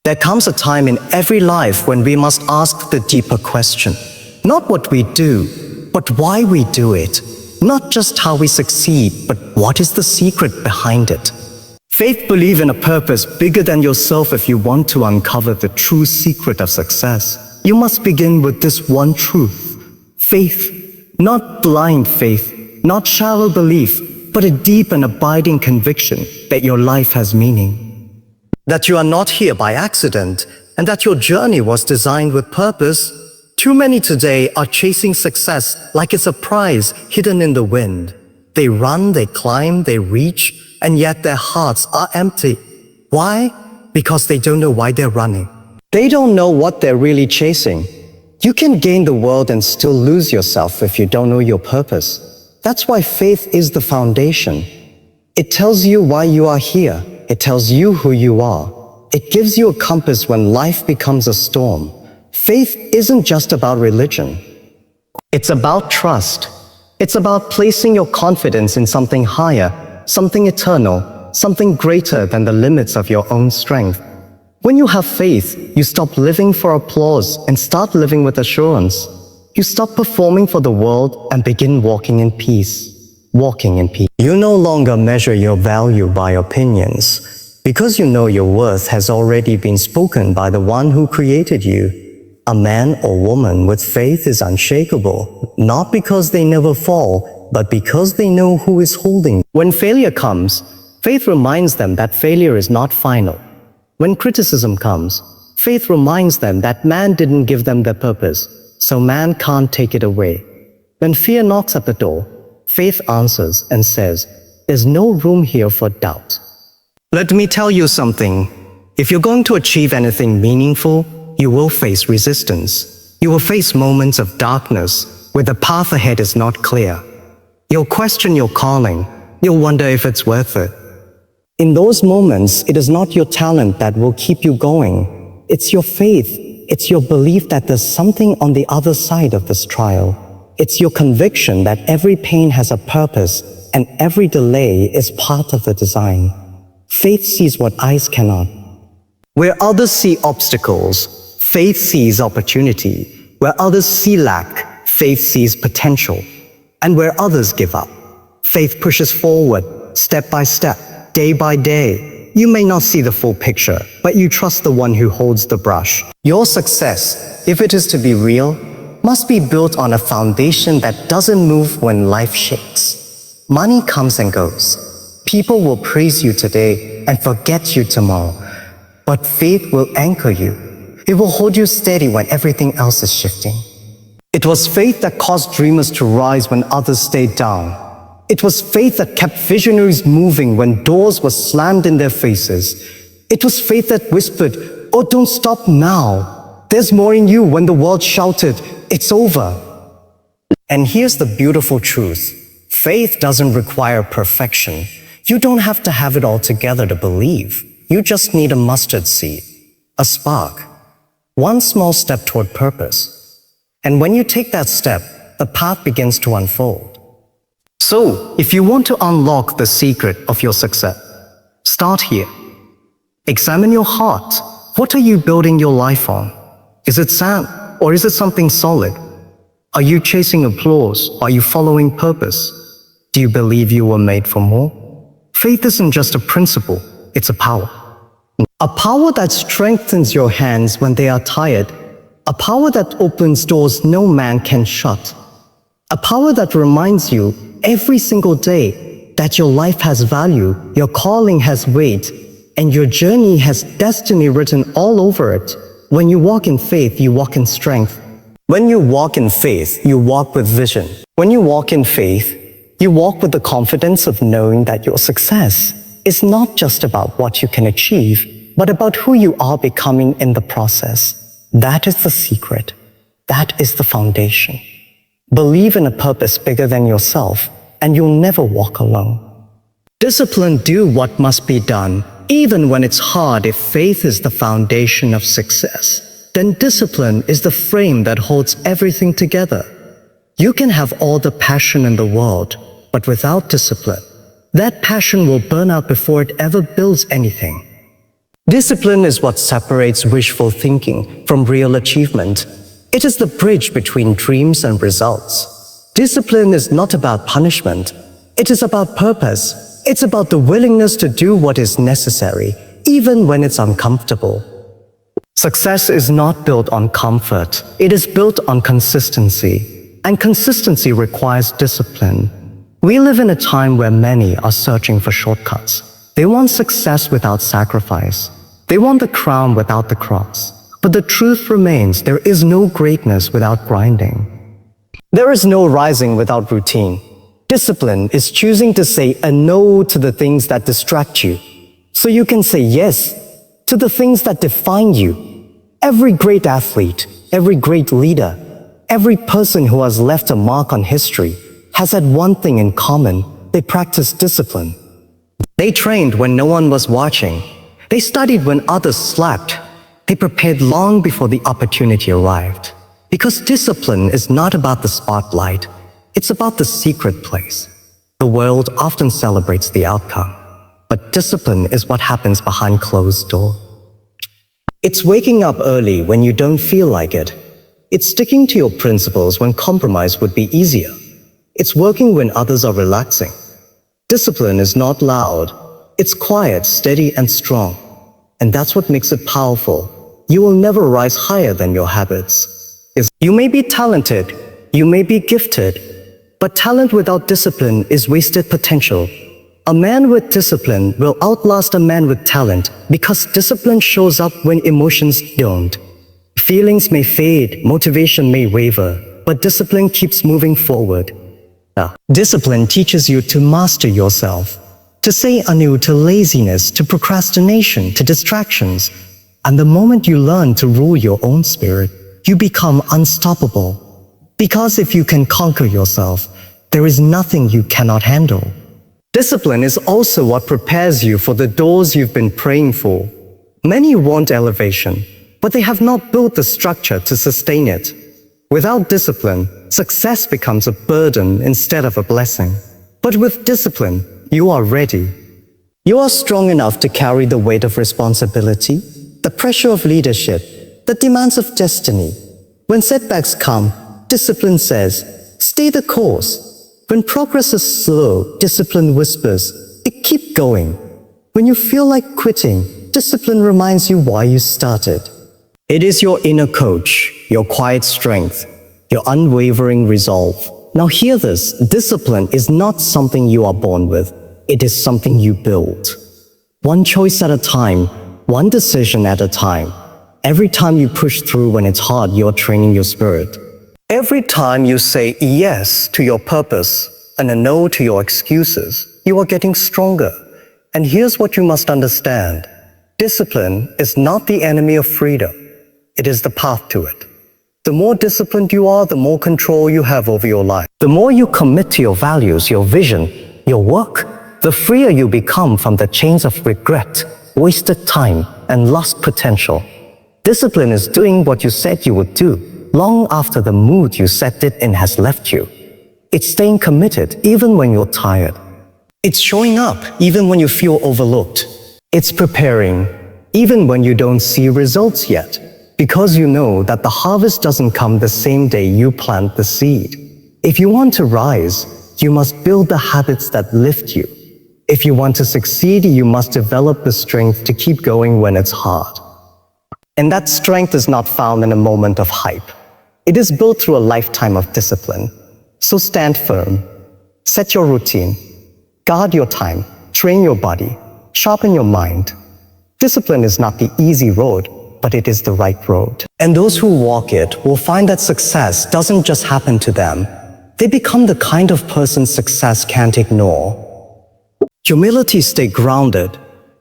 There comes a time in every life when we must ask the deeper question. Not what we do, but why we do it. Not just how we succeed, but what is the secret behind it. Faith believes in a purpose bigger than yourself. If you want to uncover the true secret of success, you must begin with this one truth. Faith, not blind faith, not shallow belief, but a deep and abiding conviction that your life has meaning. That you are not here by accident, and that your journey was designed with purpose. Too many today are chasing success like it's a prize hidden in the wind. They run, they climb, they reach, and yet their hearts are empty. Why? Because they don't know why they're running. They don't know what they're really chasing. You can gain the world and still lose yourself if you don't know your purpose. That's why faith is the foundation. It tells you why you are here. It tells you who you are. It gives you a compass when life becomes a storm. Faith isn't just about religion. It's about trust. It's about placing your confidence in something higher, something eternal, something greater than the limits of your own strength. When you have faith, you stop living for applause and start living with assurance. You stop performing for the world and begin walking in peace. Walking in peace. You no longer measure your value by opinions, because you know your worth has already been spoken by the one who created you. A man or woman with faith is unshakable, not because they never fall, but because they know who is holding them. When failure comes, faith reminds them that failure is not final. When criticism comes, faith reminds them that man didn't give them their purpose, so man can't take it away. When fear knocks at the door, faith answers and says, "There's no room here for doubt." Let me tell you something. If you're going to achieve anything meaningful, you will face resistance. You will face moments of darkness where the path ahead is not clear. You'll question your calling. You'll wonder if it's worth it. In those moments, it is not your talent that will keep you going. It's your faith. It's your belief that there's something on the other side of this trial. It's your conviction that every pain has a purpose and every delay is part of the design. Faith sees what eyes cannot. Where others see obstacles, faith sees opportunity. Where others see lack, faith sees potential. And where others give up, faith pushes forward, step by step, day by day. You may not see the full picture, but you trust the one who holds the brush. Your success, if it is to be real, must be built on a foundation that doesn't move when life shakes. Money comes and goes. People will praise you today and forget you tomorrow. But faith will anchor you. It will hold you steady when everything else is shifting. It was faith that caused dreamers to rise when others stayed down. It was faith that kept visionaries moving when doors were slammed in their faces. It was faith that whispered, "Oh, don't stop now. There's more in you," when the world shouted, "It's over." And here's the beautiful truth. Faith doesn't require perfection. You don't have to have it all together to believe. You just need a mustard seed, a spark, one small step toward purpose. And when you take that step, the path begins to unfold. So, if you want to unlock the secret of your success, start here. Examine your heart. What are you building your life on? Is it sand, or is it something solid? Are you chasing applause? Are you following purpose? Do you believe you were made for more? Faith isn't just a principle, it's a power. A power that strengthens your hands when they are tired. A power that opens doors no man can shut. A power that reminds you every single day that your life has value, your calling has weight, and your journey has destiny written all over it. When you walk in faith, you walk in strength. When you walk in faith, you walk with vision. When you walk in faith, you walk with the confidence of knowing that your success is not just about what you can achieve, but about who you are becoming in the process. That is the secret. That is the foundation. Believe in a purpose bigger than yourself, and you'll never walk alone. Discipline, do what must be done, even when it's hard. If faith is the foundation of success, then discipline is the frame that holds everything together. You can have all the passion in the world, but without discipline, that passion will burn out before it ever builds anything. Discipline is what separates wishful thinking from real achievement. It is the bridge between dreams and results. Discipline is not about punishment. It is about purpose. It's about the willingness to do what is necessary, even when it's uncomfortable. Success is not built on comfort. It is built on consistency. And consistency requires discipline. We live in a time where many are searching for shortcuts. They want success without sacrifice. They want the crown without the cross. But the truth remains, there is no greatness without grinding. There is no rising without routine. Discipline is choosing to say a no to the things that distract you, so you can say yes to the things that define you. Every great athlete, every great leader, every person who has left a mark on history has had one thing in common: they practiced discipline. They trained when no one was watching. They studied when others slept. They prepared long before the opportunity arrived. Because discipline is not about the spotlight, it's about the secret place. The world often celebrates the outcome, but discipline is what happens behind closed doors. It's waking up early when you don't feel like it. It's sticking to your principles when compromise would be easier. It's working when others are relaxing. Discipline is not loud. It's quiet, steady, and strong. And that's what makes it powerful. You will never rise higher than your habits. You may be talented, you may be gifted, but talent without discipline is wasted potential. A man with discipline will outlast a man with talent because discipline shows up when emotions don't. Feelings may fade, motivation may waver, but discipline keeps moving forward. Discipline teaches you to master yourself, to say anew to laziness, to procrastination, to distractions. And the moment you learn to rule your own spirit, you become unstoppable. Because if you can conquer yourself, there is nothing you cannot handle. Discipline is also what prepares you for the doors you've been praying for. Many want elevation, but they have not built the structure to sustain it. Without discipline, success becomes a burden instead of a blessing. But with discipline, you are ready. You are strong enough to carry the weight of responsibility, the pressure of leadership, the demands of destiny. When setbacks come, discipline says, stay the course. When progress is slow, discipline whispers, keep going. When you feel like quitting, discipline reminds you why you started. It is your inner coach, your quiet strength, your unwavering resolve. Now hear this, discipline is not something you are born with. It is something you build. One choice at a time, one decision at a time. Every time you push through when it's hard, you're training your spirit. Every time you say yes to your purpose and a no to your excuses, you are getting stronger. And here's what you must understand. Discipline is not the enemy of freedom. It is the path to it. The more disciplined you are, the more control you have over your life. The more you commit to your values, your vision, your work, the freer you become from the chains of regret, wasted time, and lost potential. Discipline is doing what you said you would do, long after the mood you set it in has left you. It's staying committed even when you're tired. It's showing up even when you feel overlooked. It's preparing even when you don't see results yet, because you know that the harvest doesn't come the same day you plant the seed. If you want to rise, you must build the habits that lift you. If you want to succeed, you must develop the strength to keep going when it's hard. And that strength is not found in a moment of hype. It is built through a lifetime of discipline. So stand firm, set your routine, guard your time, train your body, sharpen your mind. Discipline is not the easy road, but it is the right road. And those who walk it will find that success doesn't just happen to them. They become the kind of person success can't ignore. Humility, stay grounded.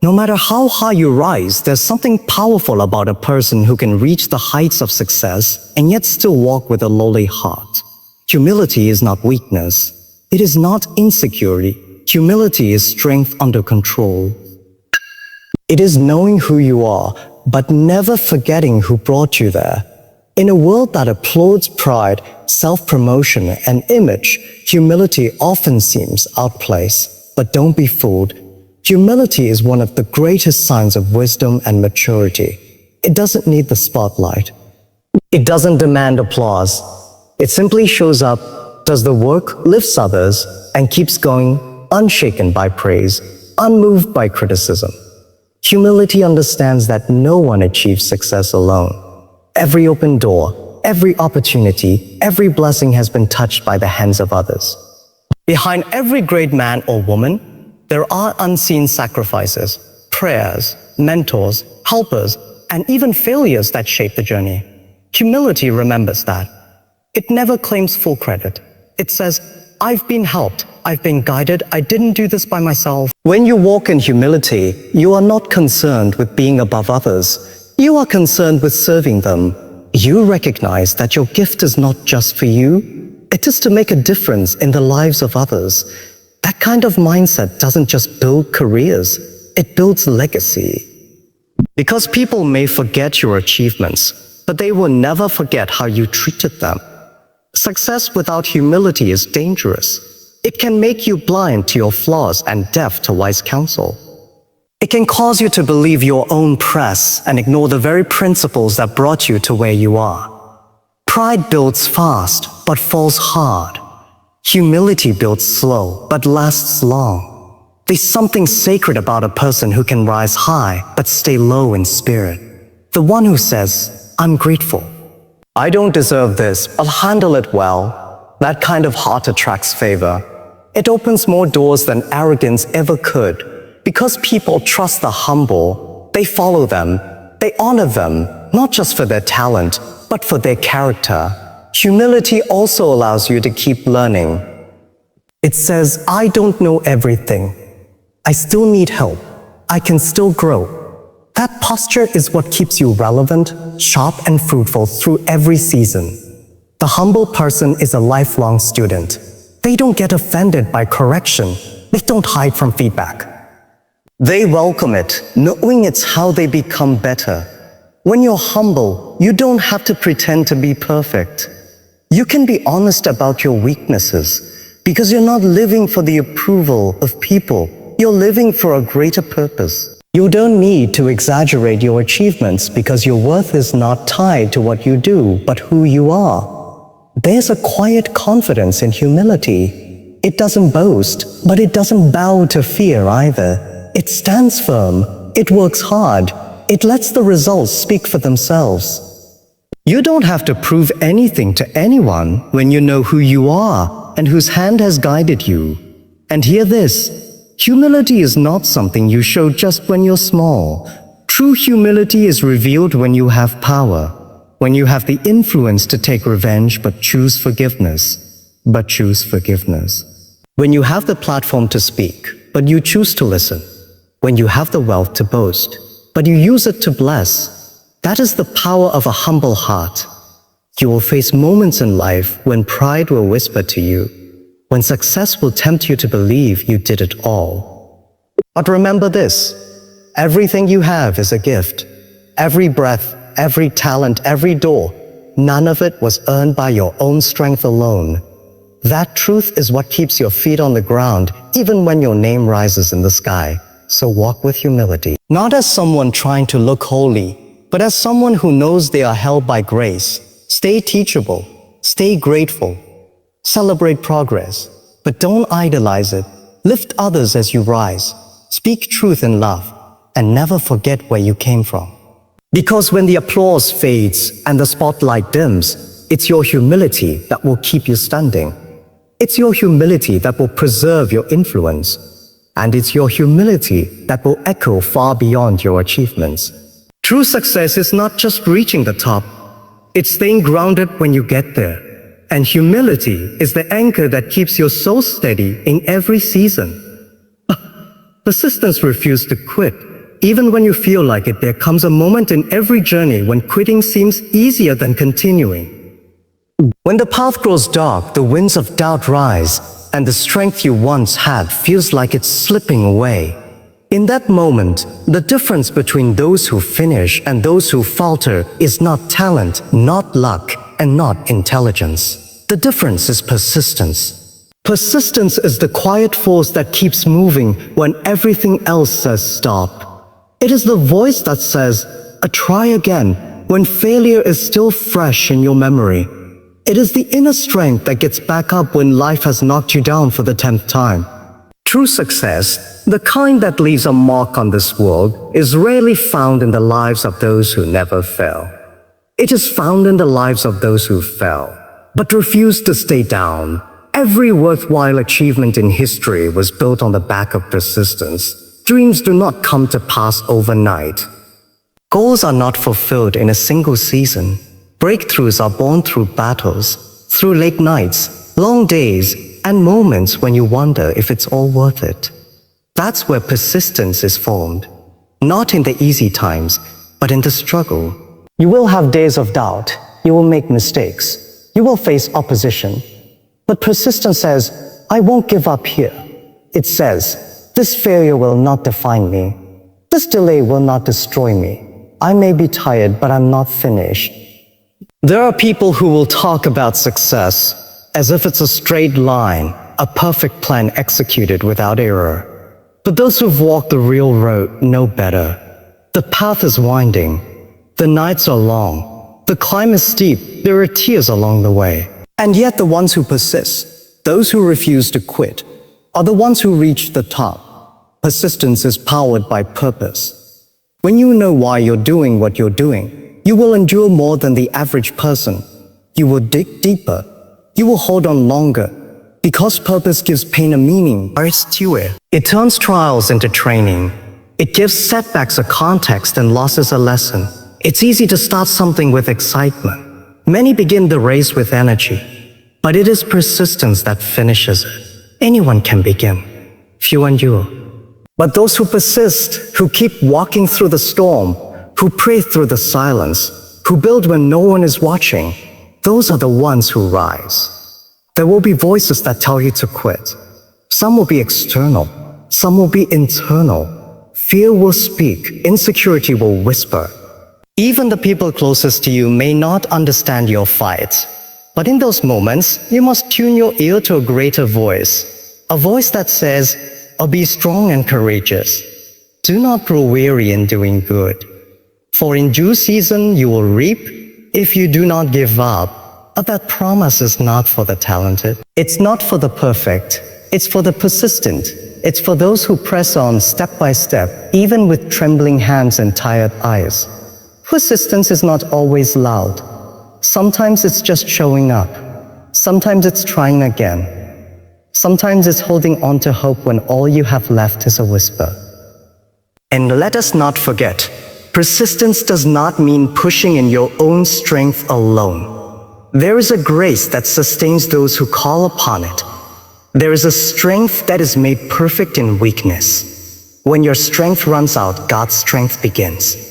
No matter how high you rise, there's something powerful about a person who can reach the heights of success and yet still walk with a lowly heart. Humility is not weakness. It is not insecurity. Humility is strength under control. It is knowing who you are, but never forgetting who brought you there. In a world that applauds pride, self-promotion, and image, humility often seems outplaced. But don't be fooled. Humility is one of the greatest signs of wisdom and maturity. It doesn't need the spotlight. It doesn't demand applause. It simply shows up, does the work, lifts others, and keeps going, unshaken by praise, unmoved by criticism. Humility understands that no one achieves success alone. Every open door, every opportunity, every blessing has been touched by the hands of others. Behind every great man or woman, there are unseen sacrifices, prayers, mentors, helpers, and even failures that shape the journey. Humility remembers that. It never claims full credit. It says, I've been helped, I've been guided, I didn't do this by myself. When you walk in humility, you are not concerned with being above others. You are concerned with serving them. You recognize that your gift is not just for you. It is to make a difference in the lives of others. That kind of mindset doesn't just build careers, it builds legacy. Because people may forget your achievements, but they will never forget how you treated them. Success without humility is dangerous. It can make you blind to your flaws and deaf to wise counsel. It can cause you to believe your own press and ignore the very principles that brought you to where you are. Pride builds fast, but falls hard. Humility builds slow, but lasts long. There's something sacred about a person who can rise high, but stay low in spirit. The one who says, I'm grateful. I don't deserve this, I'll handle it well. That kind of heart attracts favor. It opens more doors than arrogance ever could. Because people trust the humble, they follow them, they honor them, not just for their talent, but for their character. Humility also allows you to keep learning. It says, I don't know everything. I still need help. I can still grow. That posture is what keeps you relevant, sharp, and fruitful through every season. The humble person is a lifelong student. They don't get offended by correction. They don't hide from feedback. They welcome it, knowing it's how they become better. When you're humble, you don't have to pretend to be perfect. You can be honest about your weaknesses, because you're not living for the approval of people. You're living for a greater purpose. You don't need to exaggerate your achievements because your worth is not tied to what you do, but who you are. There's a quiet confidence in humility. It doesn't boast, but it doesn't bow to fear either. It stands firm. It works hard. It lets the results speak for themselves. You don't have to prove anything to anyone when you know who you are and whose hand has guided you. And hear this. Humility is not something you show just when you're small. True humility is revealed when you have power, when you have the influence to take revenge but choose forgiveness. When you have the platform to speak, but you choose to listen. When you have the wealth to boast, but you use it to bless. That is the power of a humble heart. You will face moments in life when pride will whisper to you, when success will tempt you to believe you did it all. But remember this, everything you have is a gift. Every breath, every talent, every door, none of it was earned by your own strength alone. That truth is what keeps your feet on the ground, even when your name rises in the sky. So walk with humility. Not as someone trying to look holy, but as someone who knows they are held by grace. Stay teachable, stay grateful. Celebrate progress, but don't idolize it. Lift others as you rise. Speak truth in love, and never forget where you came from. Because when the applause fades and the spotlight dims, it's your humility that will keep you standing. It's your humility that will preserve your influence. And it's your humility that will echo far beyond your achievements. True success is not just reaching the top. It's staying grounded when you get there. And humility is the anchor that keeps your soul steady in every season. Persistence refuses to quit. Even when you feel like it, there comes a moment in every journey when quitting seems easier than continuing. When the path grows dark, the winds of doubt rise, and the strength you once had feels like it's slipping away. In that moment, the difference between those who finish and those who falter is not talent, not luck, and not intelligence. The difference is persistence. Persistence is the quiet force that keeps moving when everything else says stop. It is the voice that says, try again, when failure is still fresh in your memory. It is the inner strength that gets back up when life has knocked you down for the 10th time. True success, the kind that leaves a mark on this world, is rarely found in the lives of those who never fail. It is found in the lives of those who fell, but refused to stay down. Every worthwhile achievement in history was built on the back of persistence. Dreams do not come to pass overnight. Goals are not fulfilled in a single season. Breakthroughs are born through battles, through late nights, long days, and moments when you wonder if it's all worth it. That's where persistence is formed. Not in the easy times, but in the struggle. You will have days of doubt. You will make mistakes. You will face opposition. But persistence says, I won't give up here. It says, this failure will not define me. This delay will not destroy me. I may be tired, but I'm not finished. There are people who will talk about success as if it's a straight line, a perfect plan executed without error. But those who've walked the real road know better. The path is winding. The nights are long. The climb is steep. There are tears along the way. And yet the ones who persist, those who refuse to quit, are the ones who reach the top. Persistence is powered by purpose. When you know why you're doing what you're doing, you will endure more than the average person. You will dig deeper. You will hold on longer. Because purpose gives pain a meaning. It turns trials into training. It gives setbacks a context and losses a lesson. It's easy to start something with excitement. Many begin the race with energy, but it is persistence that finishes it. Anyone can begin, few endure. But those who persist, who keep walking through the storm, who pray through the silence, who build when no one is watching, those are the ones who rise. There will be voices that tell you to quit. Some will be external, some will be internal. Fear will speak, insecurity will whisper. Even the people closest to you may not understand your fight. But in those moments, you must tune your ear to a greater voice. A voice that says, be strong and courageous. Do not grow weary in doing good. For in due season you will reap if you do not give up. But that promise is not for the talented. It's not for the perfect. It's for the persistent. It's for those who press on step by step, even with trembling hands and tired eyes. Persistence is not always loud. Sometimes it's just showing up. Sometimes it's trying again. Sometimes it's holding on to hope when all you have left is a whisper. And let us not forget, persistence does not mean pushing in your own strength alone. There is a grace that sustains those who call upon it. There is a strength that is made perfect in weakness. When your strength runs out, God's strength begins.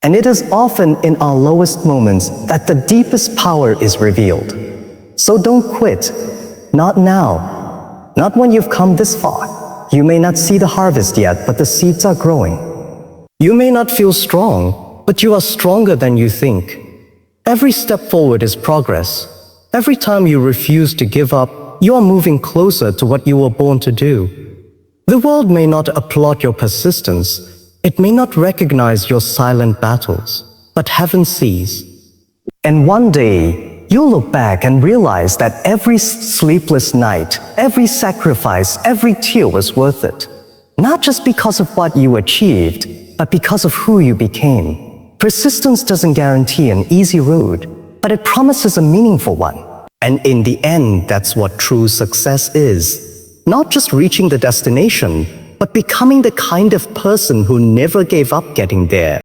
And it is often in our lowest moments that the deepest power is revealed. So don't quit. Not now. Not when you've come this far. You may not see the harvest yet, but the seeds are growing. You may not feel strong, but you are stronger than you think. Every step forward is progress. Every time you refuse to give up, you are moving closer to what you were born to do. The world may not applaud your persistence. It may not recognize your silent battles, but heaven sees. And one day, you'll look back and realize that every sleepless night, every sacrifice, every tear was worth it. Not just because of what you achieved, but because of who you became. Persistence doesn't guarantee an easy road, but it promises a meaningful one. And in the end, that's what true success is. Not just reaching the destination, but becoming the kind of person who never gave up getting there.